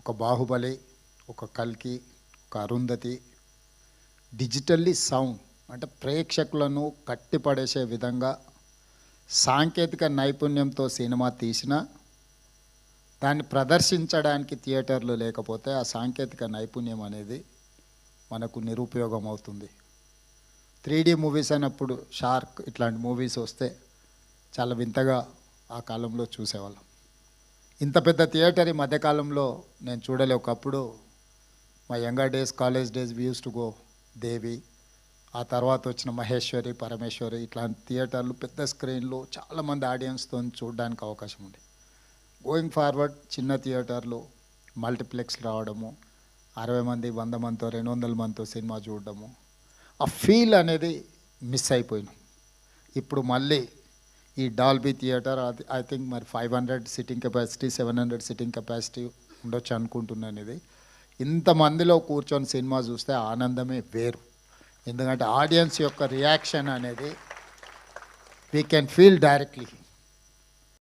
ఒక బాహుబలి, ఒక కల్కి, ఒక అరుంధతి డిజిటల్లీ సౌండ్ అంటే ప్రేక్షకులను కట్టిపడేసే విధంగా సాంకేతిక నైపుణ్యంతో సినిమా తీసిన దాన్ని ప్రదర్శించడానికి థియేటర్లు లేకపోతే ఆ సాంకేతిక నైపుణ్యం అనేది మనకు నిరుపయోగం అవుతుంది. 3D మూవీస్ అన్నప్పుడు షార్క్ ఇట్లాంటి మూవీస్ వస్తే చాలా వింతగా ఆ కాలంలో చూసేవాళ్ళం. ఇంత పెద్ద థియేటర్ ఈ మధ్యకాలంలో నేను చూడలే. ఒకప్పుడు మా younger days, college days we use to go Devi, ఆ తర్వాత వచ్చిన మహేశ్వరి, పరమేశ్వరి ఇట్లాంటి థియేటర్లు పెద్ద స్క్రీన్లు చాలామంది ఆడియన్స్తో చూడడానికి అవకాశం ఉంది. గోయింగ్ ఫార్వర్డ్ చిన్న థియేటర్లు, మల్టీప్లెక్స్ రావడము, 60 మంది, 100 మందితో, 200 మందితో సినిమా చూడడము, ఆ ఫీల్ అనేది మిస్ అయిపోయినాం. ఇప్పుడు మళ్ళీ ఈ డాల్బీ థియేటర్ ఐ థింక్ మరి 500 సిట్టింగ్ కెపాసిటీ, 700 సిట్టింగ్ కెపాసిటీ ఉండొచ్చు అనుకుంటున్నాను. ఇది ఇంతమందిలో కూర్చొని సినిమా చూస్తే ఆనందమే వేరు. ఎందుకంటే ఆడియన్స్ యొక్క రియాక్షన్ అనేది వీ కెన్ ఫీల్ డైరెక్ట్లీ.